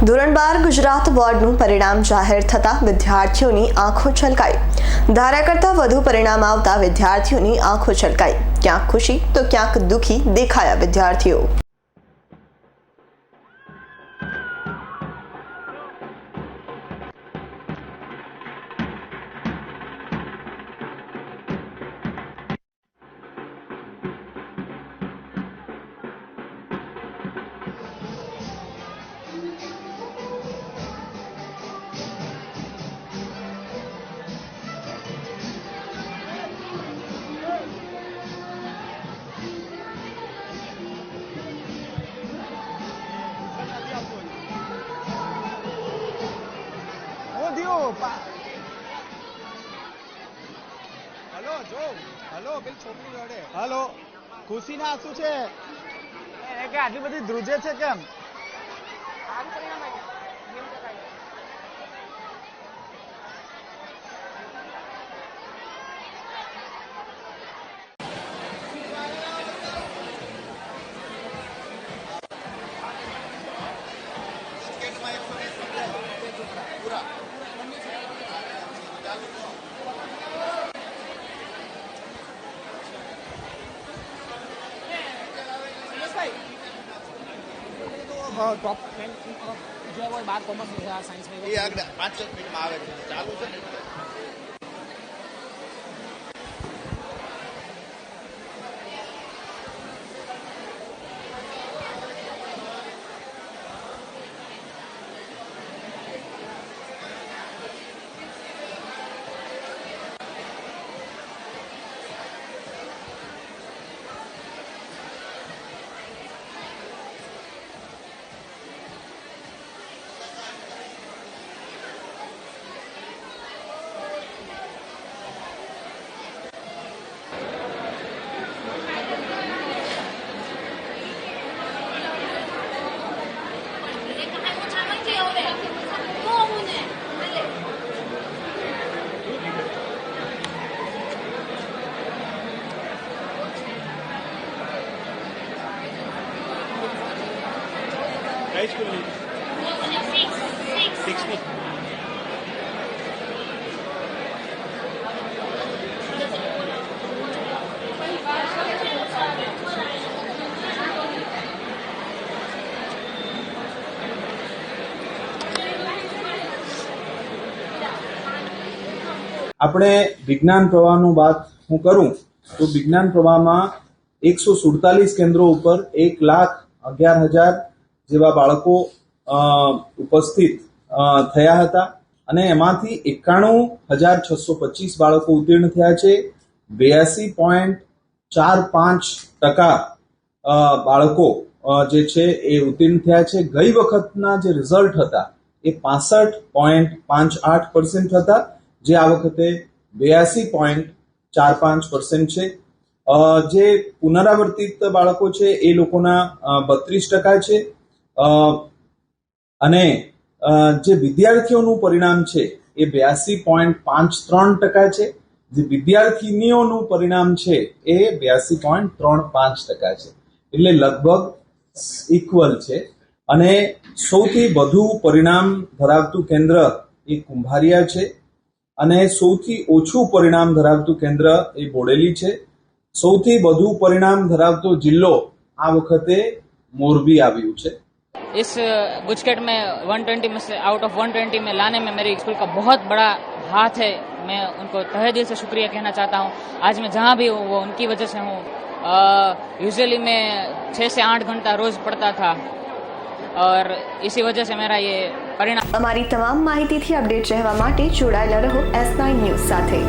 ધોરણ 12 ગુજરાત બોર્ડનું પરિણામ જાહેર થતા વિદ્યાર્થીઓની આંખો છલકાઈ। ધાર્યા કરતાં વધુ પરિણામ આવતા વિદ્યાર્થીઓની આંખો છલકાઈ। ક્યાંક ખુશી તો ક્યાંક દુઃખી દેખાયા વિદ્યાર્થીઓ। हेलो जो हेलो पेली छोकरी रडे हेलो खुशी ना आंसू छे के आटली बधी ध્રુજે છે કેમ टॉप 10 जो है वो बात कॉमर्स में है साइंस में ये अगले 5 मिनट में आवे चालू છે ને हाई स्कूल में 6 में આપણે વિજ્ઞાન પ્રવાહનું વાત હું કરું તો વિજ્ઞાન પ્રવાહમાં 147 કેન્દ્રો ઉપર 1,11,000 જેવા બાળકો ઉપસ્થિત થયા હતા અને એમાંથી 91,625 બાળકો ઉત્તીર્ણ થયા છે। 82.45% બાળકો જે છે એ ઉત્તીર્ણ થયા છે। ગઈ વખતના જે રિઝલ્ટ હતા એ 65.58% હતા, જે આ વખતે 82.45% છે। જે પુનરાવર્તિત બાળકો છે એ લોકોના 32% છે અને જે વિદ્યાર્થીઓનું પરિણામ છે એ 82.53% છે। જે વિદ્યાર્થીનીઓનું પરિણામ છે એ 82.35% છે, એટલે લગભગ ઇક્વલ છે। અને સૌથી વધુ પરિણામ ધરાવતું કેન્દ્ર એ કુંભારિયા છે અને સૌથી ઓછું પરિણામ ધરાવતું કેન્દ્ર એ બોડેલી છે। સૌથી વધુ પરિણામ ધરાવતો જિલ્લો આ વખતે મોરબી આવ્યું છે। इस गुजकेट में 120 में से आउट ऑफ 120 में लाने में मेरी स्कूल का बहुत बड़ा हाथ है। मैं उनको तहे दिल से शुक्रिया कहना चाहता हूँ। आज मैं जहाँ भी हूँ वो उनकी वजह से हूँ। यूजुअली मैं 6 से 8 घंटा रोज पढ़ता था और इसी वजह से मेरा ये परिणाम। અમારી તમામ માહિતીથી અપડેટ રહેવા માટે જોડાયેલા રહો S9 ન્યૂઝ સાથે।